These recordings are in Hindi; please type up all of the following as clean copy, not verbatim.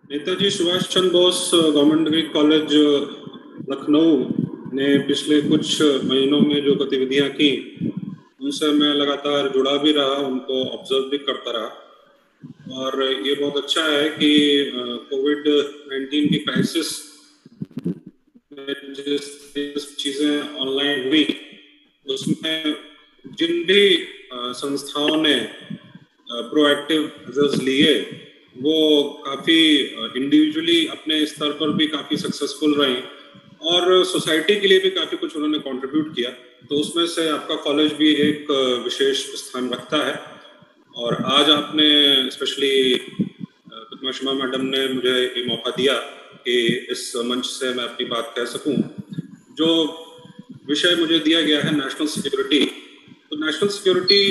Netaji Subhash Chandra Bose government degree college Lucknow ने पिछले कुछ महीनों में जो गतिविधियां की उनसे मैं लगातार जुड़ा भी रहा, उनको ऑब्जर्व भी करता रहा। और ये बहुत अच्छा है कि कोविड-19 की क्राइसिस में जिस चीजें ऑनलाइन हुई उसमें जिन भी संस्थाओं ने प्रोएक्टिव मेजर्स लिए वो काफ़ी इंडिविजुअली अपने स्तर पर भी काफ़ी सक्सेसफुल रहे और सोसाइटी के लिए भी काफ़ी कुछ उन्होंने कंट्रीब्यूट किया। तो उसमें से आपका कॉलेज भी एक विशेष स्थान रखता है। और आज आपने स्पेशली प्रतिमा शर्मा मैडम ने मुझे ये मौका दिया कि इस मंच से मैं अपनी बात कह सकूं। जो विषय मुझे दिया गया है नेशनल सिक्योरिटी, तो नेशनल सिक्योरिटी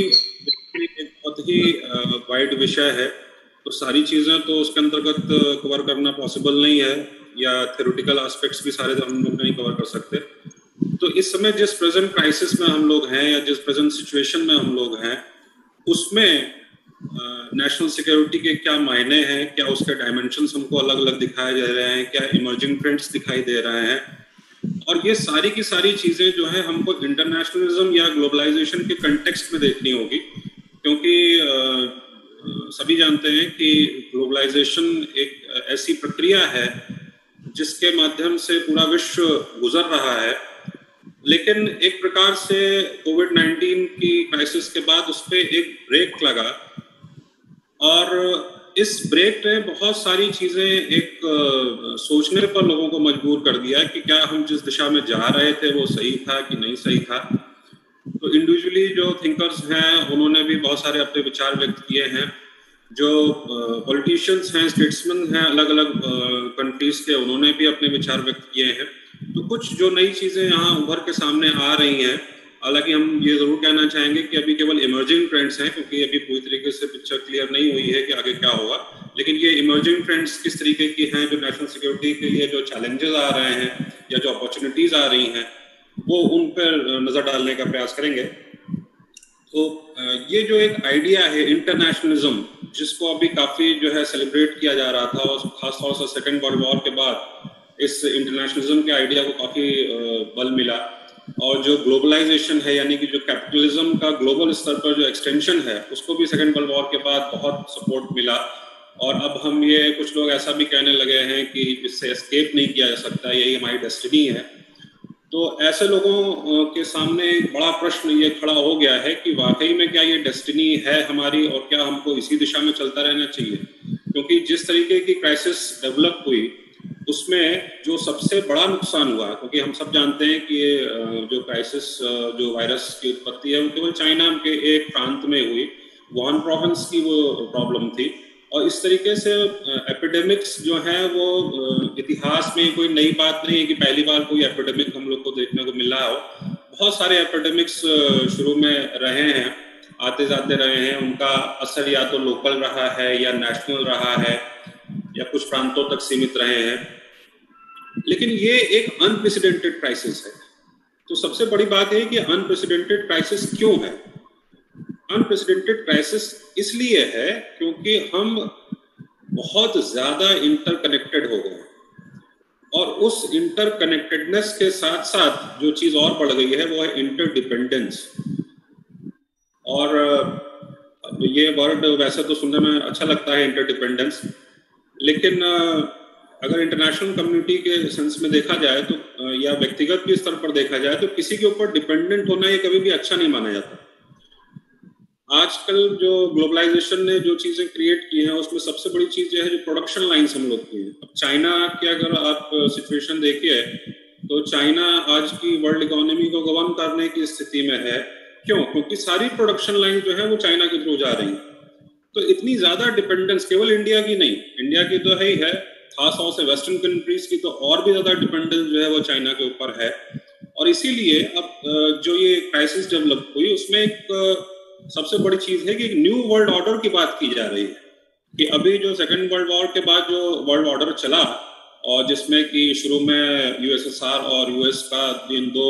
एक बहुत ही वाइड विषय है, तो सारी चीज़ें तो उसके अंतर्गत कवर करना पॉसिबल नहीं है, या थ्योरेटिकल एस्पेक्ट्स भी सारे हम लोग नहीं कवर कर सकते। तो इस समय जिस प्रेजेंट क्राइसिस में हम लोग हैं या जिस प्रेजेंट सिचुएशन में हम लोग हैं उसमें नेशनल सिक्योरिटी के क्या मायने हैं, क्या उसके डायमेंशंस हमको अलग अलग दिखाए जा रहे हैं, क्या इमर्जिंग ट्रेंड्स दिखाई दे रहे हैं, और ये सारी की सारी चीज़ें जो है हमको इंटरनेशनलिज्म या ग्लोबलाइजेशन के कंटेक्स्ट में देखनी होगी। क्योंकि सभी जानते हैं कि ग्लोबलाइजेशन एक ऐसी प्रक्रिया है जिसके माध्यम से पूरा विश्व गुजर रहा है, लेकिन एक प्रकार से कोविड-19 की क्राइसिस के बाद उस पर एक ब्रेक लगा और इस ब्रेक ने बहुत सारी चीज़ें एक सोचने पर लोगों को मजबूर कर दिया कि क्या हम जिस दिशा में जा रहे थे वो सही था कि नहीं सही था। तो इंडिविजुअली जो थिंकर्स हैं उन्होंने भी बहुत सारे अपने विचार व्यक्त किए हैं, जो पॉलिटिशियंस हैं, स्टेट्समैन हैं अलग अलग कंट्रीज के, उन्होंने भी अपने विचार व्यक्त किए हैं। तो कुछ जो नई चीज़ें यहाँ उभर के सामने आ रही हैं, हालांकि हम ये ज़रूर कहना चाहेंगे कि अभी केवल इमर्जिंग ट्रेंड्स हैं, क्योंकि अभी पूरी तरीके से पिक्चर क्लियर नहीं हुई है कि आगे क्या होगा, लेकिन ये इमर्जिंग ट्रेंड्स किस तरीके की हैं, जो नेशनल सिक्योरिटी के लिए जो चैलेंजेस आ रहे हैं या जो अपॉर्चुनिटीज़ आ रही हैं, वो उन पर नज़र डालने का प्रयास करेंगे। तो ये जो एक आइडिया है इंटरनेशनलिज्म, जिसको अभी काफ़ी जो है सेलिब्रेट किया जा रहा था, और खासतौर से सेकेंड वर्ल्ड वॉर के बाद इस इंटरनेशनलिज्म के आइडिया को काफ़ी बल मिला। और जो ग्लोबलाइजेशन है, यानी कि जो कैपिटलिज्म का ग्लोबल स्तर पर जो एक्सटेंशन है, उसको भी सेकेंड वर्ल्ड वॉर के बाद बहुत सपोर्ट मिला। और अब हम ये कुछ लोग ऐसा भी कहने लगे हैं कि इससे एस्केप नहीं किया जा सकता, यही हमारी डेस्टिनी है। तो ऐसे लोगों के सामने एक बड़ा प्रश्न ये खड़ा हो गया है कि वाकई में क्या ये डेस्टिनी है हमारी, और क्या हमको इसी दिशा में चलता रहना चाहिए। क्योंकि जिस तरीके की क्राइसिस डेवलप हुई उसमें जो सबसे बड़ा नुकसान हुआ, क्योंकि हम सब जानते हैं कि ये जो क्राइसिस, जो वायरस की उत्पत्ति है, वो केवल चाइना के एक प्रांत में हुई, वुहान प्रोविंस की वो प्रॉब्लम थी। और इस तरीके से एपिडेमिक्स जो है वो इतिहास में कोई नई बात नहीं है कि पहली बार कोई एपिडेमिक हम लोग को देखने को मिला हो। बहुत सारे एपिडेमिक्स शुरू में रहे हैं, आते जाते रहे हैं, उनका असर या तो लोकल रहा है या नेशनल रहा है या कुछ प्रांतों तक सीमित रहे हैं, लेकिन ये एक अनप्रेसिडेंटेड क्राइसिस है। तो सबसे बड़ी बात है कि अनप्रेसिडेंटेड क्राइसिस क्यों है। अनप्रेसिडेंटेड क्राइसिस इसलिए है क्योंकि हम बहुत ज्यादा इंटरकनेक्टेड हो गए, और उस इंटरकनेक्टेडनेस के साथ साथ जो चीज और बढ़ गई है वो है इंटरडिपेंडेंस। और ये वर्ड वैसे तो सुनने में अच्छा लगता है इंटरडिपेंडेंस, लेकिन अगर इंटरनेशनल कम्युनिटी के सेंस में देखा जाए तो, या व्यक्तिगत के स्तर पर देखा जाए तो किसी के ऊपर डिपेंडेंट होना ये कभी भी अच्छा नहीं माना जाता। आजकल जो ग्लोबलाइजेशन ने जो चीजें क्रिएट की हैं उसमें सबसे बड़ी चीज है जो प्रोडक्शन लाइंस हम लोग की है। अब चाइना की अगर आप सिचुएशन देखिए तो चाइना आज की वर्ल्ड इकोनॉमी को गवर्न करने की स्थिति में है। क्यों? क्योंकि सारी प्रोडक्शन लाइन जो है वो चाइना के थ्रू जा रही है। तो इतनी ज्यादा डिपेंडेंस केवल इंडिया की नहीं, इंडिया की तो है ही है, खासतौर से वेस्टर्न कंट्रीज की तो और भी ज्यादा डिपेंडेंस जो है वो चाइना के ऊपर है। और इसीलिए अब जो ये क्राइसिस डेवलप हुई उसमें एक सबसे बड़ी चीज है कि न्यू वर्ल्ड ऑर्डर की बात की जा रही है, कि अभी जो सेकेंड वर्ल्ड वॉर के बाद जो वर्ल्ड ऑर्डर चला, और जिसमें कि शुरू में यूएसएसआर और यूएस का इन दो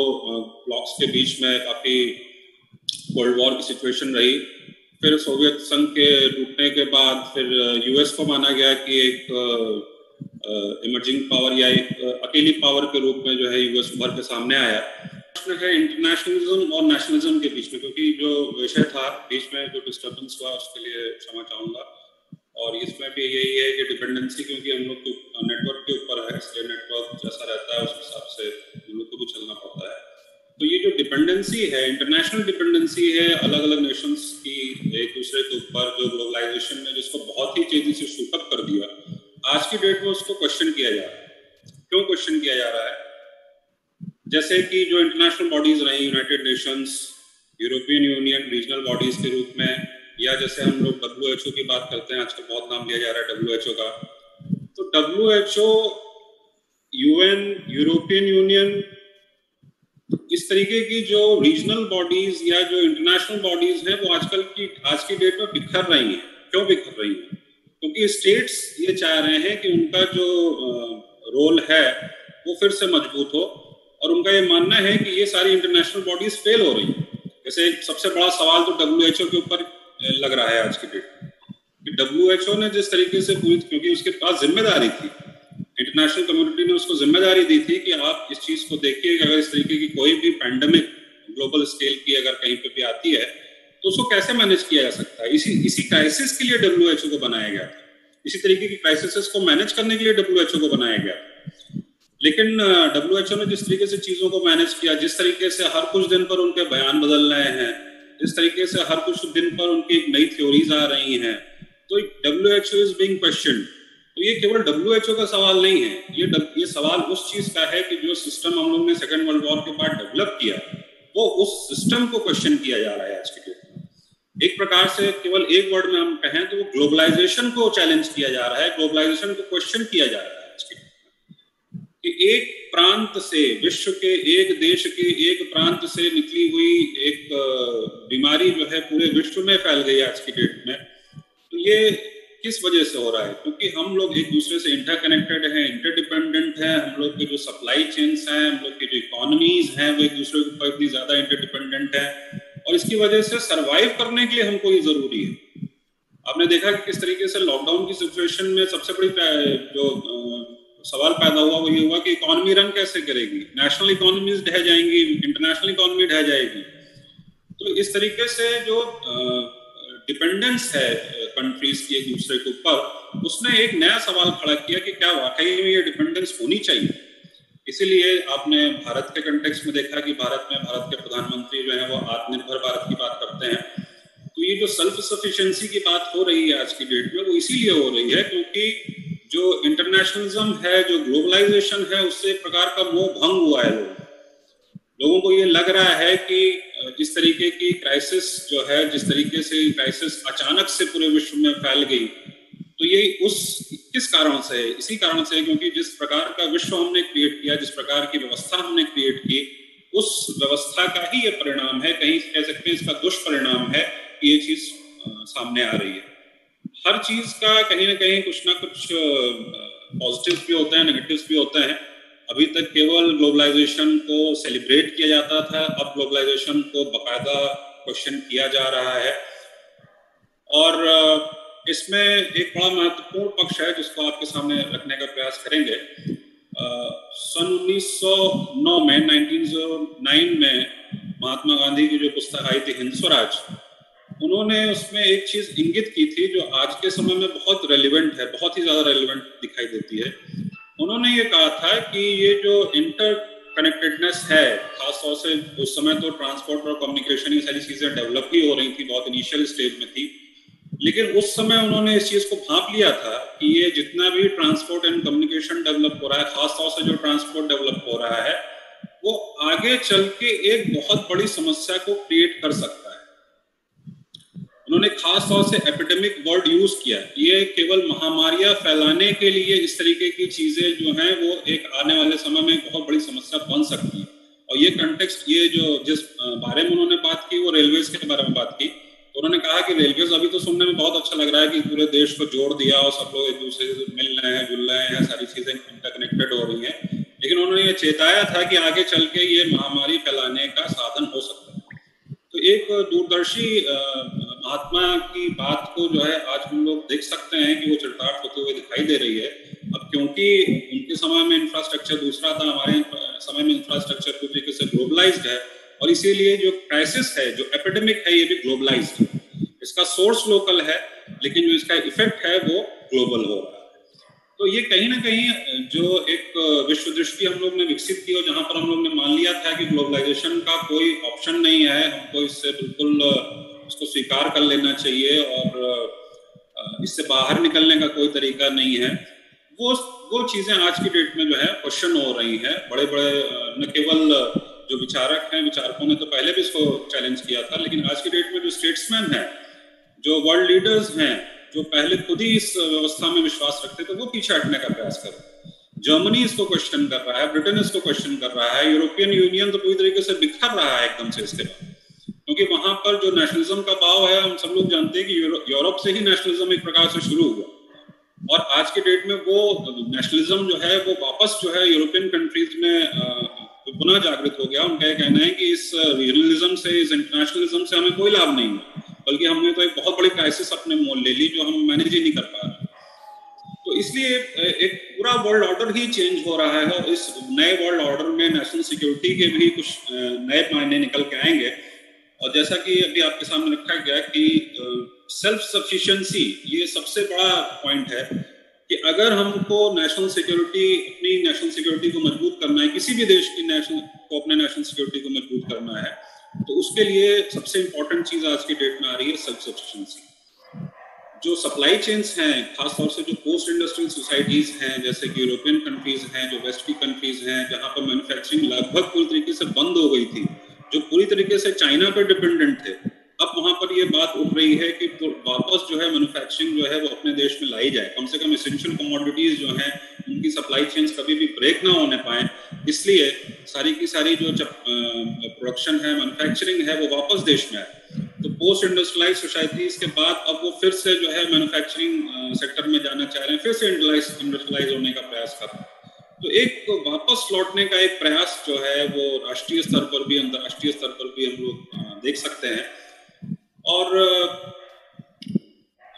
ब्लॉक्स के बीच में काफी वर्ल्ड वॉर की सिचुएशन रही, फिर सोवियत संघ के टूटने के बाद फिर यूएस को माना गया कि एक इमर्जिंग पावर या एक अकेली पावर के रूप में जो है यूएस उभर के सामने आया। प्रश्न है इंटरनेशनलिज्म और नेशनलिज्म के बीच में, क्योंकि जो विषय था बीच में जो डिस्टर्बेंस हुआ उसके लिए क्षमा चाहूंगा। और इसमें भी यही है कि डिपेंडेंसी, क्योंकि हम लोग नेटवर्क के ऊपर है, इसलिए नेटवर्क जैसा रहता है उस हिसाब से हम लोग को भी चलना पड़ता है। तो ये जो डिपेंडेंसी है, इंटरनेशनल डिपेंडेंसी है अलग अलग नेशंस की एक दूसरे के ऊपर, जो ग्लोबलाइजेशन ने जिसको बहुत ही तेजी से शूटअप कर दिया, आज की डेट में उसको क्वेश्चन किया जा रहा है। क्यों क्वेश्चन किया जा रहा है? जैसे कि जो इंटरनेशनल बॉडीज रही, United Nations, European union, regional bodies के रूप में, या जैसे हम लोग WHO की बात करते हैं, आजकल बहुत नाम लिया जा रहा है WHO का। तो WHO, UN, यूरोपियन यूनियन, इस तरीके की जो रीजनल बॉडीज या जो इंटरनेशनल बॉडीज हैं वो आज की डेट में बिखर रही हैं। क्यों बिखर रही हैं? क्योंकि स्टेट्स ये चाह रहे हैं कि उनका जो रोल है वो फिर से मजबूत हो, और उनका ये मानना है कि ये सारी इंटरनेशनल बॉडीज फेल हो रही हैं। जैसे सबसे बड़ा सवाल तो WHO के ऊपर लग रहा है आज की डेट में, कि WHO ने जिस तरीके से पूरी, क्योंकि उसके पास जिम्मेदारी थी, इंटरनेशनल कम्युनिटी ने उसको जिम्मेदारी दी थी कि आप इस चीज को देखिए कि अगर इस तरीके की कोई भी पैंडेमिक ग्लोबल स्केल की अगर कहीं पे भी आती है तो उसको कैसे मैनेज किया जा सकता है। इसी क्राइसिस के लिए WHO को बनाया गया था, इसी तरीके की क्राइसिस को मैनेज करने के लिए WHO को बनाया गया था। लेकिन WHO ने जिस तरीके से चीजों को मैनेज किया, जिस तरीके से हर कुछ दिन पर उनके बयान बदल रहे हैं, जिस तरीके से हर कुछ दिन पर उनकी नई थ्योरीज आ रही हैं, तो WHO इज बीइंग क्वेश्चन्ड। तो ये केवल WHO का सवाल नहीं है, ये सवाल उस चीज का है कि जो सिस्टम हम लोग ने सेकेंड वर्ल्ड वॉर के बाद डेवलप किया, वो उस सिस्टम को क्वेश्चन किया जा रहा है आज के डेट में। एक प्रकार से केवल एक वर्ड में हम कहें तो वो ग्लोबलाइजेशन को चैलेंज किया जा रहा है, ग्लोबलाइजेशन को क्वेश्चन किया जा रहा है आज के डेट में। कि एक प्रांत से, विश्व के एक देश के एक प्रांत से निकली हुई एक बीमारी जो है पूरे विश्व में फैल गई आज की डेट में। तो ये किस वजह से हो रहा है? क्योंकि हम लोग एक दूसरे से इंटरकनेक्टेड हैं, इंटरडिपेंडेंट हैं, हम लोग के जो सप्लाई चेन्स हैं, हम लोग की जो इकोनॉमीज हैं वो एक दूसरे के ऊपर इतनी ज्यादा इंटरडिपेंडेंट है, और इसकी वजह से सरवाइव करने के लिए हमको ये जरूरी है। आपने देखा कि किस तरीके से लॉकडाउन की सिचुएशन में सबसे बड़ी जो सवाल पैदा हुआ वो ये हुआ कि इकोनॉमी रन कैसे करेगी, नेशनल इकोनॉमीज ढह जाएंगी, इंटरनेशनल इकोनॉमी ढह जाएगी। तो इस तरीके से जो डिपेंडेंस है कंट्रीज की एक दूसरे के ऊपर, उसने एक नया सवाल खड़ा किया कि क्या वाकई में ये डिपेंडेंस होनी चाहिए। इसीलिए आपने भारत के कंटेक्स्ट में देखा कि भारत के प्रधानमंत्री जो है वो आत्मनिर्भर भारत की बात करते हैं। तो ये जो सेल्फ सफिशिएंसी की बात हो रही है आज की डेट में, वो इसीलिए हो रही है क्योंकि जो इंटरनेशनलिज्म है, जो ग्लोबलाइजेशन है, उससे एक प्रकार का मोह भंग हुआ है। लोगों को ये लग रहा है कि इस तरीके की क्राइसिस जो है, जिस तरीके से क्राइसिस अचानक से पूरे विश्व में फैल गई, तो ये किस कारण से है? इसी कारण से है क्योंकि जिस प्रकार का विश्व हमने क्रिएट किया, जिस प्रकार की व्यवस्था हमने क्रिएट की, उस व्यवस्था का ही ये परिणाम है, कहीं कह सकते हैं इसका दुष्परिणाम है कि ये चीज सामने आ रही है। हर चीज का कहीं ना कहीं कुछ ना कुछ पॉजिटिव्स भी होते हैं, नेगेटिव्स भी होते हैं। अभी तक केवल ग्लोबलाइजेशन को सेलिब्रेट किया जाता था, अब ग्लोबलाइजेशन को बाकायदा क्वेश्चन किया जा रहा है। और इसमें एक बड़ा महत्वपूर्ण पक्ष है जिसको आपके सामने रखने का प्रयास करेंगे। सन 1909 में 1909 में महात्मा गांधी की जो पुस्तक आई थी हिंद स्वराज, उन्होंने उसमें एक चीज इंगित की थी जो आज के समय में बहुत रेलिवेंट है, बहुत ही ज्यादा रेलिवेंट दिखाई देती है। उन्होंने ये कहा था कि ये जो इंटर कनेक्टेडनेस है, खासतौर से उस समय तो ट्रांसपोर्ट और कम्युनिकेशन ये सारी चीजें डेवलप ही हो रही थी, बहुत इनिशियल स्टेज में थी, लेकिन उस समय उन्होंने इस चीज को भांप लिया था कि ये जितना भी ट्रांसपोर्ट एंड कम्युनिकेशन डेवलप हो रहा है, खासतौर से जो ट्रांसपोर्ट डेवलप हो रहा है, वो आगे चल के एक बहुत बड़ी समस्या को क्रिएट कर सकता है। उन्होंने खास तौर से एपिडेमिक वर्ड यूज किया। ये केवल महामारियां फैलाने के लिए इस तरीके की चीजें जो हैं वो एक आने वाले समय में बहुत बड़ी समस्या बन सकती है। और ये कंटेक्स्ट, ये जो जिस बारे में उन्होंने बात की वो रेलवेज के बारे में बात की। तो उन्होंने कहा कि रेलवेज अभी तो सुनने में बहुत अच्छा लग रहा है कि पूरे देश को जोड़ दिया और सब लोग एक दूसरे से मिल रहे हैं, जुल रहे हैं, सारी चीजें इंटरकनेक्टेड हो रही हैं, लेकिन उन्होंने ये चेताया था कि आगे चल के ये महामारी फैलाने का साधन हो सकता है। तो एक दूरदर्शी महात्मा की बात को जो है आज हम लोग देख सकते हैं कि वो चरितार्थ होते हुए दिखाई दे रही है। अब क्योंकि उनके समय में इंफ्रास्ट्रक्चर दूसरा था, हमारे समय में इंफ्रास्ट्रक्चर पूरी तरीके से ग्लोबलाइज्ड है, और इसीलिए जो क्राइसिस है, जो एपिडेमिक है, ये भी ग्लोबलाइज्ड है। इसका सोर्स लोकल है, लेकिन जो इसका इफेक्ट है वो ग्लोबल हो रहा है। तो ये कहीं ना कहीं जो एक विश्व दृष्टि हम लोग ने विकसित की, और जहां पर हम लोग ने मान लिया था कि ग्लोबलाइजेशन का कोई ऑप्शन नहीं है, हमको इससे बिल्कुल उसको स्वीकार कर लेना चाहिए और इससे बाहर निकलने का कोई तरीका नहीं है, वो चीजें आज की डेट में जो है क्वेश्चन हो रही है। बड़े बड़े न केवल जो विचारक हैं, विचारकों ने तो पहले भी इसको चैलेंज किया था, लेकिन आज की डेट में जो स्टेट्समैन हैं, जो वर्ल्ड लीडर्स हैं, जो पहले खुद ही इस व्यवस्था में विश्वास रखते थे, वो पीछे हटने का प्रयास कर रहे हैं। जर्मनी इसको क्वेश्चन कर रहा है, ब्रिटेन इसको क्वेश्चन कर रहा है, यूरोपियन यूनियन तो पूरी तरीके से बिखर रहा है एकदम से इसके बाद, क्योंकि वहां पर जो नेशनलिज्म का भाव है, हम सब लोग जानते हैं कि यूरोप से ही नेशनलिज्म एक प्रकार से शुरू हुआ, और आज के डेट में वो नेशनलिज्म जो है वो वापस जो है यूरोपियन कंट्रीज में पुनः जागृत हो गया। उनका ये कहना है कि इस रीजनलिज्म से, इस इंटरनेशनलिज्म से हमें कोई लाभ नहीं है, बल्कि हमने तो एक बहुत बड़ी क्राइसिस अपने मोल ले ली जो हम मैनेज ही नहीं कर पा रहे। तो इसलिए एक पूरा वर्ल्ड ऑर्डर ही चेंज हो रहा है, और इस नए वर्ल्ड ऑर्डर में नेशनल सिक्योरिटी के भी कुछ नए मायने निकल के आएंगे। और जैसा कि अभी आपके सामने रखा गया कि सेल्फ सफिशिएंसी ये सबसे बड़ा पॉइंट है, कि अगर हमको नेशनल सिक्योरिटी, अपनी नेशनल सिक्योरिटी को मजबूत करना है, किसी भी देश की अपने नेशनल सिक्योरिटी को मजबूत करना है, तो उसके लिए सबसे इंपॉर्टेंट चीज आज की डेट में आ रही है सेल्फ सफिशिएंसी। जो सप्लाई चेन्स हैं, खासतौर से जो पोस्ट इंडस्ट्रियल सोसाइटीज हैं, जैसे कि यूरोपियन कंट्रीज हैं, जो वेस्ट की कंट्रीज हैं, जहां पर मैन्युफैक्चरिंग लगभग पूरी तरीके से बंद हो गई थी, जो पूरी तरीके से चाइना पर डिपेंडेंट थे, अब वहां पर ये बात उठ रही है कि तो वापस जो है मैन्युफैक्चरिंग जो है वो अपने देश में लाई जाए, कम से कम एसेंशियल कमोडिटीज जो हैं उनकी सप्लाई चेन्स कभी भी ब्रेक ना होने पाए। इसलिए सारी की सारी जो प्रोडक्शन है, मैन्युफैक्चरिंग है, वो वापस देश में आए। तो पोस्ट इंडस्ट्रियलाइज सोसाइटीज के बाद अब वो फिर से जो है मैन्युफैक्चरिंग सेक्टर में जाना चाह रहे हैं, फिर से इंडस्ट्रियलाइज होने का प्रयास कर रहे हैं। तो एक वापस लौटने का एक प्रयास जो है वो राष्ट्रीय स्तर पर भी, अंतर्राष्ट्रीय स्तर पर भी हम लोग देख सकते हैं। और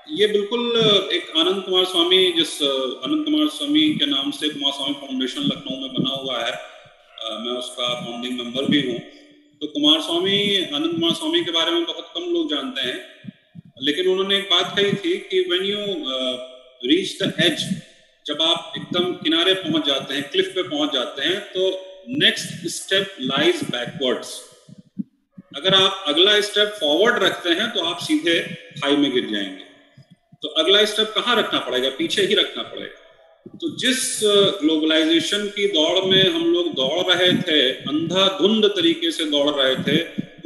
ये बिल्कुल एक आनंद कुमार स्वामी, जिस आनंद कुमार स्वामी के नाम से कुमार स्वामी फाउंडेशन लखनऊ में बना हुआ है, मैं उसका फाउंडिंग मेंबर भी हूँ। तो आनंद कुमार स्वामी के बारे में बहुत कम लोग जानते हैं, लेकिन उन्होंने एक बात कही थी कि when you reach the age, जब आप एकदम किनारे पहुंच जाते हैं, क्लिफ पे पहुंच जाते हैं, तो नेक्स्ट स्टेप लाइज बैकवर्ड्स। अगर आप अगला स्टेप फॉरवर्ड रखते हैं तो आप सीधे खाई में गिर जाएंगे। तो अगला स्टेप कहाँ रखना पड़ेगा? पीछे ही रखना पड़ेगा। तो जिस ग्लोबलाइजेशन की दौड़ में हम लोग दौड़ रहे थे, अंधाधुंध तरीके से दौड़ रहे थे,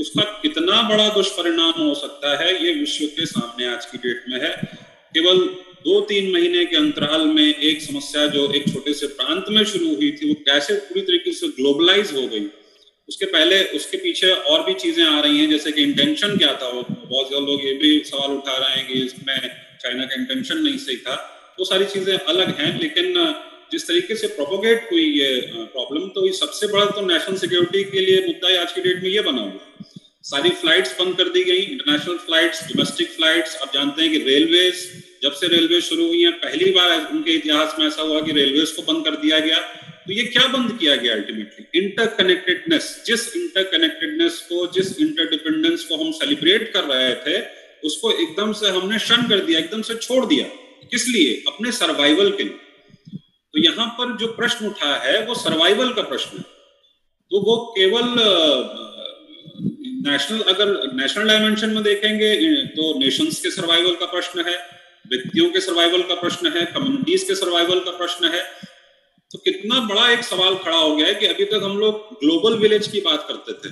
उसका कितना बड़ा दुष्परिणाम हो सकता है, ये विश्व के सामने आज की डेट में है। केवल 2-3 महीने के अंतराल में एक समस्या जो एक छोटे से प्रांत में शुरू हुई थी, वो कैसे पूरी तरीके से ग्लोबलाइज हो गई। उसके पहले, उसके पीछे और भी चीजें आ रही हैं, जैसे कि इंटेंशन क्या था। बहुत ज्यादा लोग ये भी सवाल उठा रहे हैं कि इसमें चाइना का इंटेंशन नहीं सही था। वो सारी चीजें अलग हैं, लेकिन जिस तरीके से प्रोपोगेट हुई ये प्रॉब्लम, तो ये सबसे बड़ा तो नेशनल सिक्योरिटी के लिए मुद्दा आज की डेट में ये बना हुआ। सारी फ्लाइट्स बंद कर दी गई, इंटरनेशनल फ्लाइट्स, डोमेस्टिक फ्लाइट्स। आप जानते हैं कि रेलवेज, जब से रेलवे शुरू हुई है, पहली बार उनके इतिहास में ऐसा हुआ कि रेलवेज को बंद कर दिया गया। तो ये क्या बंद किया गया अल्टीमेटली? इंटरकनेक्टेडनेस। जिस इंटरकनेक्टेडनेस को, जिस इंटरडिपेंडेंस को हम सेलिब्रेट कर रहे थे, उसको एकदम से हमने शन कर दिया, एकदम से छोड़ दिया। किस लिए? अपने सर्वाइवल के लिए। तो यहाँ पर जो प्रश्न उठा है वो सर्वाइवल का प्रश्न है। तो वो केवल अगर नेशनल डायमेंशन में देखेंगे तो नेशंस के सर्वाइवल का प्रश्न है, व्यक्तियों के सर्वाइवल का प्रश्न है, कम्युनिटीज के सर्वाइवल का प्रश्न है। तो कितना बड़ा एक सवाल खड़ा हो गया है कि अभी तक हम लोग ग्लोबल विलेज की बात करते थे।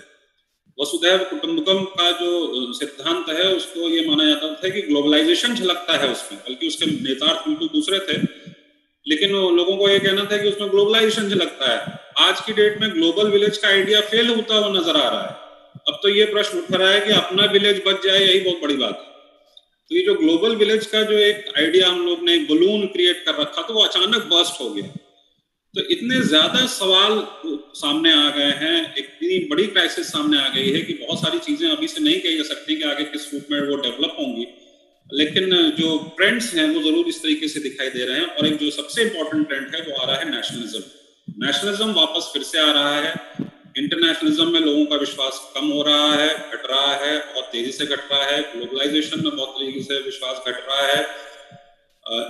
वसुधैव कुटुंबकम का जो सिद्धांत है, उसको ये माना जाता था कि ग्लोबलाइजेशन झलकता है उसमें, बल्कि उसके नेतार्थ बिल्कुल दूसरे थे, लेकिन लोगों को ये कहना था कि उसमें ग्लोबलाइजेशन झलकता है। आज की डेट में ग्लोबल विलेज का आइडिया फेल होता हुआ नजर आ रहा है। अब तो ये प्रश्न उठ रहा है कि अपना विलेज बच जाए, यही बहुत बड़ी बात है। तो ये जो ग्लोबल विलेज का जो एक आइडिया हम लोग ने, एक बलून क्रिएट कर रखा, तो वो अचानक बर्स्ट हो गया। तो इतने ज्यादा सवाल सामने आ गए हैं, इतनी बड़ी क्राइसिस सामने आ गई है कि बहुत सारी चीजें अभी से नहीं कही जा सकती कि आगे किस रूप में वो डेवलप होंगी। लेकिन जो ट्रेंड्स हैं वो जरूर इस तरीके से दिखाई दे रहे हैं। और एक जो सबसे इम्पोर्टेंट ट्रेंड है वो आ रहा है नेशनलिज्म। नेशनलिज्म वापस फिर से आ रहा है। इंटरनेशनलिज्म में लोगों का विश्वास कम हो रहा है, घट रहा है, बहुत तेजी से घट रहा है। ग्लोबलाइजेशन में बहुत तेजी से विश्वास घट रहा है।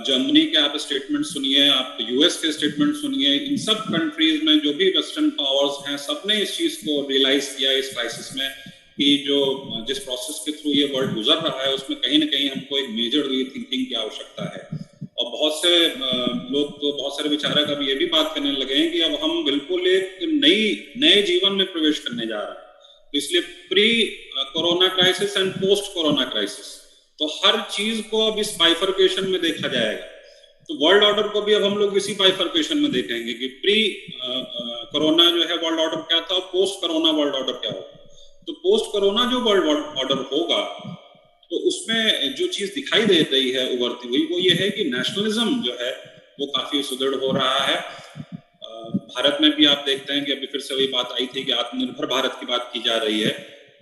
जर्मनी के आप स्टेटमेंट सुनिए, आप यूएस के स्टेटमेंट सुनिए, इन सब कंट्रीज में जो भी वेस्टर्न पावर्स हैं सबने इस चीज को रियलाइज किया इस क्राइसिस में कि जो जिस प्रोसेस के थ्रू ये वर्ल्ड गुजर रहा है उसमें कहीं ना कहीं हमको एक मेजर रीथिंकिंग की आवश्यकता है। और बहुत से लोग तो बहुत सारे विचारक अब ये भी बात करने लगे हैं कि अब हम बिल्कुल एक नए जीवन में प्रवेश करने जा रहे हैं। तो इसलिए pre corona crisis and post corona crisis, तो हर चीज को अब इस बाइफर्केशन में देखा जाएगा। तो वर्ल्ड ऑर्डर को भी अब हम लोग इसी बाइफर्केशन में देखेंगे कि प्री कोरोना जो है वर्ल्ड ऑर्डर क्या था, पोस्ट कोरोना वर्ल्ड ऑर्डर क्या होगा। तो पोस्ट कोरोना जो वर्ल्ड ऑर्डर होगा तो उसमें जो चीज दिखाई दे रही है उभरती हुई वो ये है कि नेशनलिज्म जो है वो काफी सुदृढ़ हो रहा है। भारत में भी आप देखते हैं कि अभी फिर से वही बात आई थी कि आत्मनिर्भर भारत की बात की जा रही है।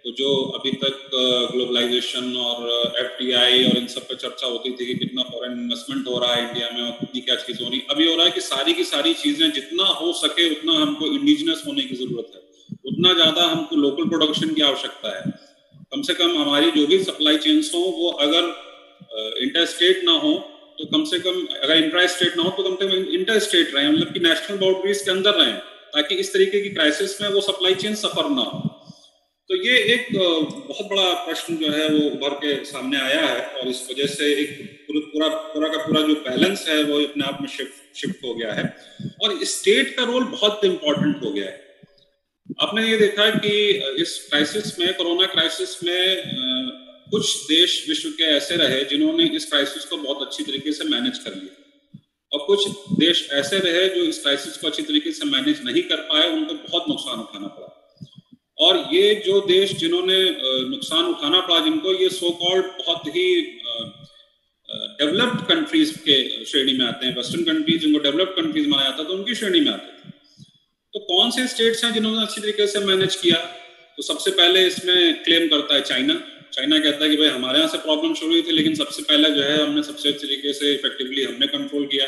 तो जो अभी तक ग्लोबलाइजेशन और एफडीआई और इन सब पे चर्चा होती थी कि कितना फॉरेन इन्वेस्टमेंट हो रहा है इंडिया में और कितनी क्या चीज हो रही, अभी हो रहा है कि सारी की सारी चीजें जितना हो सके उतना हमको इंडिजिनस होने की जरूरत है, उतना ज्यादा हमको लोकल प्रोडक्शन की आवश्यकता है। कम से कम हमारी जो भी सप्लाई चेन्स हो वो अगर इंटर स्टेट ना हो तो कम से कम, अगर इंट्रा स्टेट ना हो तो कम से कम इंटर स्टेट रहे, मतलब कि नेशनल बाउंड्रीज के अंदर रहें, ताकि इस तरीके की क्राइसिस में वो सप्लाई चेन सफर ना हो। तो ये एक बहुत बड़ा प्रश्न जो है वो उभर के सामने आया है और इस वजह से एक पूरा का पूरा जो बैलेंस है वो अपने आप में शिफ्ट हो गया है और स्टेट का रोल बहुत इंपॉर्टेंट हो गया है। आपने ये देखा कि इस क्राइसिस में, कोरोना क्राइसिस में कुछ देश विश्व के ऐसे रहे जिन्होंने इस क्राइसिस को बहुत अच्छी तरीके से मैनेज कर लिया और कुछ देश ऐसे रहे जो इस क्राइसिस को अच्छी तरीके से मैनेज नहीं कर पाए, उनको बहुत नुकसान उठाना पड़ा। और ये जो देश जिन्होंने नुकसान उठाना पड़ा, जिनको ये सो कॉल्ड बहुत ही डेवलप्ड कंट्रीज के श्रेणी में आते हैं, वेस्टर्न कंट्रीज जिनको डेवलप्ड कंट्रीज माना जाता है तो उनकी श्रेणी में आते थे। तो कौन से स्टेट्स हैं जिन्होंने अच्छी तरीके से मैनेज किया? तो सबसे पहले इसमें क्लेम करता है चाइना। चाइना कहता है कि भाई हमारे यहाँ से प्रॉब्लम शुरू हुई थी लेकिन सबसे पहले जो है हमने सबसे अच्छे तरीके से इफेक्टिवली हमने कंट्रोल किया।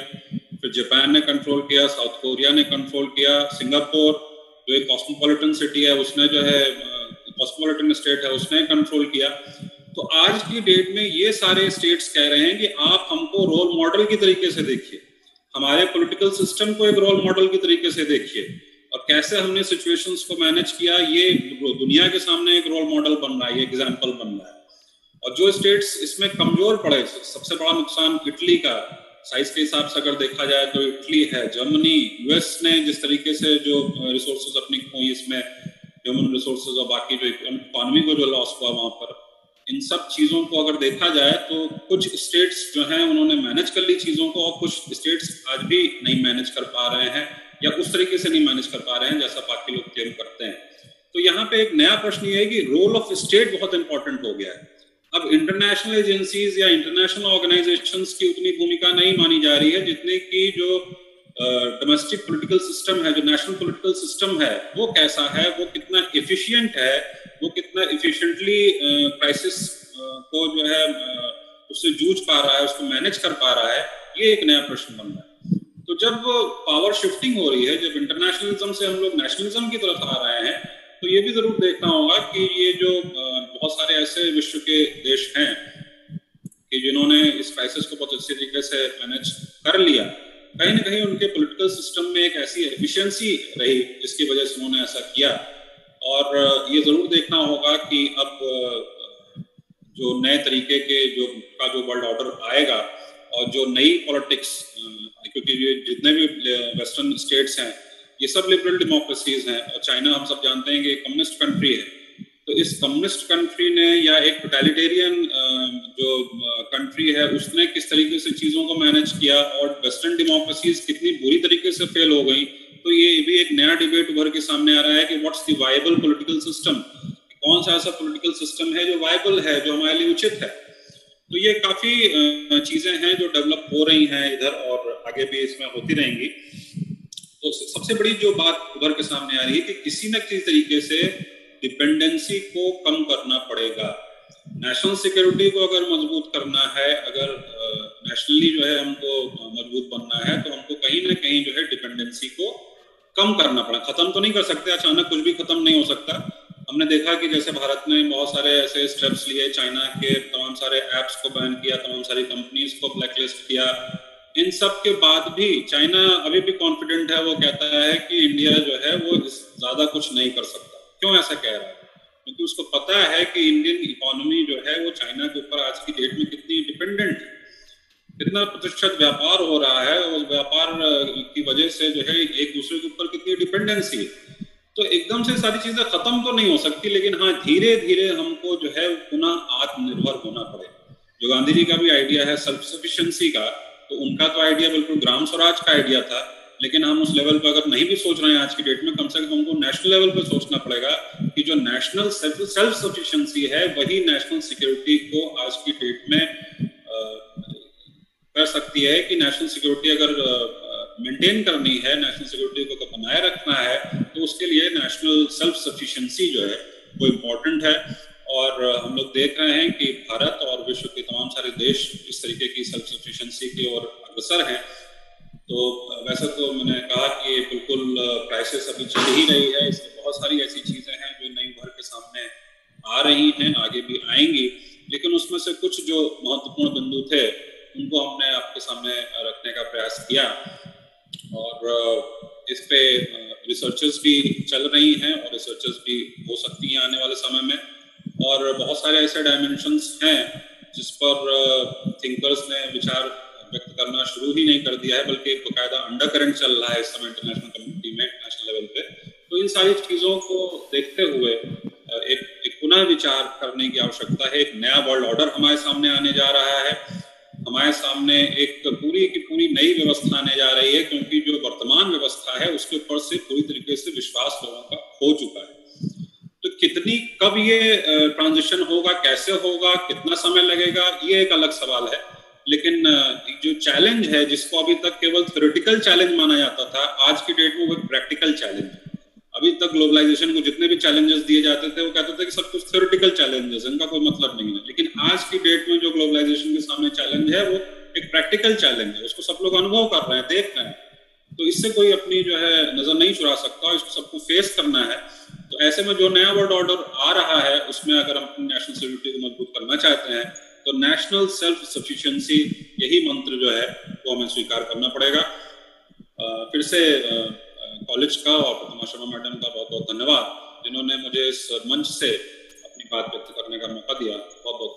फिर जापान ने कंट्रोल किया, साउथ कोरिया ने कंट्रोल किया, सिंगापुर जो एक कॉस्मोपॉलिटन सिटी है उसने जो है, कॉस्मोपॉलिटन स्टेट है, उसने कंट्रोल किया। तो आज की डेट में ये सारे स्टेट्स कह रहे हैं कि आप हमको रोल मॉडल की तरीके से देखिए, हमारे पॉलिटिकल सिस्टम को एक रोल मॉडल की तरीके से देखिए और कैसे हमने सिचुएशंस को मैनेज किया, ये दुनिया के सामने एक रोल मॉडल बन रहा है, ये एग्जाम्पल बन रहा है। और जो स्टेट्स इसमें कमजोर पड़े, सबसे बड़ा नुकसान इटली का साइज के हिसाब से अगर देखा जाए तो इटली है, जर्मनी, यूएस ने जिस तरीके से जो रिसोर्सेज अपनी खोई इसमें, ह्यूमन रिसोर्सेज और बाकी जो इकोनॉमी को जो लॉस हुआ वहां पर, इन सब चीजों को अगर देखा जाए तो कुछ स्टेट्स जो हैं उन्होंने मैनेज कर ली चीजों को और कुछ स्टेट्स आज भी नहीं मैनेज कर पा रहे हैं या उस तरीके से नहीं मैनेज कर पा रहे हैं जैसा बाकी लोग क्लेम करते हैं। तो यहाँ पे एक नया प्रश्न ये है कि रोल ऑफ स्टेट बहुत इंपॉर्टेंट हो गया है। अब इंटरनेशनल एजेंसीज या इंटरनेशनल ऑर्गेनाइजेशंस की उतनी भूमिका नहीं मानी जा रही है जितनी की जो डोमेस्टिक पॉलिटिकल सिस्टम है, जो नेशनल पॉलिटिकल सिस्टम है, वो कैसा है, वो कितना एफिशिएंट है, वो कितना एफिशिएंटली क्राइसिस को जो है उससे जूझ पा रहा है, उसको मैनेज कर पा रहा है, ये एक नया प्रश्न बन रहा है। तो जब पावर शिफ्टिंग हो रही है, जब इंटरनेशनलिज्म से हम लोग नेशनलिज्म की तरफ आ रहे हैं, तो ये भी जरूर देखना होगा कि ये जो बहुत सारे ऐसे विश्व के देश हैं कि जिन्होंने इस क्राइसिस को बहुत अच्छे तरीके से मैनेज कर लिया, कहीं ना कहीं उनके पॉलिटिकल सिस्टम में एक ऐसी एफिशिएंसी रही जिसकी वजह से उन्होंने ऐसा किया। और ये जरूर देखना होगा कि अब जो नए तरीके के जो वर्ल्ड ऑर्डर आएगा और जो नई पॉलिटिक्स, क्योंकि ये जितने भी वेस्टर्न स्टेट्स हैं ये सब लिबरल डेमोक्रेसीज हैं और चाइना हम सब जानते हैं कि एक कम्युनिस्ट कंट्री है। तो इस कम्युनिस्ट कंट्री ने या एक टोटलिटेरियन जो कंट्री है उसने किस तरीके से चीजों को मैनेज किया और वेस्टर्न डेमोक्रेसीज कितनी बुरी तरीके से फेल हो गई। तो ये भी एक नया डिबेट उभर के सामने आ रहा है कि what's the viable political system, कौन सा ऐसा पॉलिटिकल सिस्टम है जो वायबल है, जो हमारे लिए उचित है। तो ये काफी चीजें हैं जो डेवलप हो रही हैं इधर और आगे भी इसमें होती रहेंगी। तो सबसे बड़ी जो बात उधर के सामने आ रही है कि किसी न किसी तरीके से डिपेंडेंसी को कम करना पड़ेगा। नेशनल सिक्योरिटी को अगर मजबूत करना है, अगर नेशनली जो है हमको मजबूत बनना है, तो हमको कहीं ना कहीं जो है डिपेंडेंसी को कम करना पड़ा। खत्म तो नहीं कर सकते, अचानक कुछ भी खत्म नहीं हो सकता। हमने देखा कि जैसे भारत ने बहुत सारे ऐसे स्टेप्स लिए, चाइना के तमाम सारे एप्स को बैन किया, तमाम सारी कंपनीज को ब्लैकलिस्ट किया। इन सब के बाद भी चाइना अभी भी कॉन्फिडेंट है, वो कहता है कि इंडिया जो है वो ज्यादा कुछ नहीं कर सकता। क्यों ऐसा कह रहा है? क्योंकि उसको पता है कि इंडियन इकोनॉमी जो है वो चाइना के ऊपर आज की डेट में कितनी डिपेंडेंट है, कितना प्रतिशत व्यापार हो रहा है, उस व्यापार की वजह से जो है एक दूसरे के ऊपर कितनी डिपेंडेंसी है। तो एकदम से सारी चीजें खत्म तो नहीं हो सकती, लेकिन हाँ धीरे धीरे हमको जो है पुनः आत्मनिर्भर होना पड़ेगा। जो गांधी जी का भी आइडिया है सेल्फ सफिशिएंसी का, तो उनका तो आइडिया बिल्कुल ग्राम स्वराज का आइडिया था, लेकिन हम उस लेवल पर अगर नहीं भी सोच रहे हैं आज की डेट में, कम से कम हमको नेशनल लेवल पे सोचना पड़ेगा कि जो नेशनल सेल्फ सफिशिएंसी है वही नेशनल सिक्योरिटी को आज की डेट में कर सकती है। कि नेशनल सिक्योरिटी अगर मेंटेन करनी है, नेशनल सिक्योरिटी को बनाए रखना है, तो उसके लिए नेशनल सेल्फ सफिशिएंसी जो है वो इम्पोर्टेंट है। और हम लोग देख रहे हैं कि भारत और विश्व के तमाम सारे देश इस तरीके की सेल्फ सफिशिएंसी की ओर अग्रसर हैं। तो वैसे तो मैंने कहा कि बिल्कुल क्राइसिस अभी चल ही रही है, इसमें बहुत सारी ऐसी चीजें हैं जो नई उभर के सामने आ रही हैं, आगे भी आएंगी, लेकिन उसमें से कुछ जो महत्वपूर्ण बिंदु थे उनको हमने आपके सामने रखने का प्रयास किया। और इस पे रिसर्चेस भी चल रही हैं और रिसर्चेस भी हो सकती हैं आने वाले समय में। और बहुत सारे ऐसे डायमेंशंस हैं जिस पर थिंकर्स ने विचार व्यक्त करना शुरू ही नहीं कर दिया है, बल्कि एक बकायदा अंडर करंट चल रहा है इस समय इंटरनेशनल कम्युनिटी में, नेशनल लेवल पे। तो इन सारी चीजों को देखते हुए एक पुनः विचार करने की आवश्यकता है। एक नया वर्ल्ड ऑर्डर हमारे सामने आने जा रहा है, हमारे सामने एक पूरी की पूरी नई व्यवस्था आने जा रही है, क्योंकि जो वर्तमान व्यवस्था है उसके ऊपर से पूरी तरीके से विश्वास लोगों का हो चुका है। तो कितनी कब ये ट्रांजिशन होगा, कैसे होगा, कितना समय लगेगा, ये एक अलग सवाल है। लेकिन जो चैलेंज है जिसको अभी तक केवल थ्योरेटिकल चैलेंज माना जाता था, आज की डेट में वो एक प्रैक्टिकल चैलेंज है। अभी तक ग्लोबलाइजेशन को जितने भी चैलेंजेस दिए जाते थे वो कहते थे कि सब कुछ थ्योरेटिकल चैलेंजेस, इनका कोई मतलब नहीं है। लेकिन आज की डेट में जो ग्लोबलाइजेशन के सामने चैलेंज है वो एक प्रैक्टिकल चैलेंज है, उसको सब लोग अनुभव कर रहे हैं, देख रहे हैं। तो इससे कोई अपनी जो है नजर नहीं चुरा सकता, इसको सबको फेस करना है। तो ऐसे में जो नया वर्ल्ड ऑर्डर आ रहा है उसमें अगर हम अपनी नेशनल सिक्योरिटी को मजबूत करना चाहते हैं तो नेशनल सेल्फ सफिशिएंसी यही मंत्र जो है वो हमें स्वीकार करना पड़ेगा। फिर से कॉलेज का और प्रतिमा शर्मा मैडम का बहुत बहुत धन्यवाद, जिन्होंने मुझे इस मंच से अपनी बात व्यक्त करने का मौका दिया। बहुत बहुत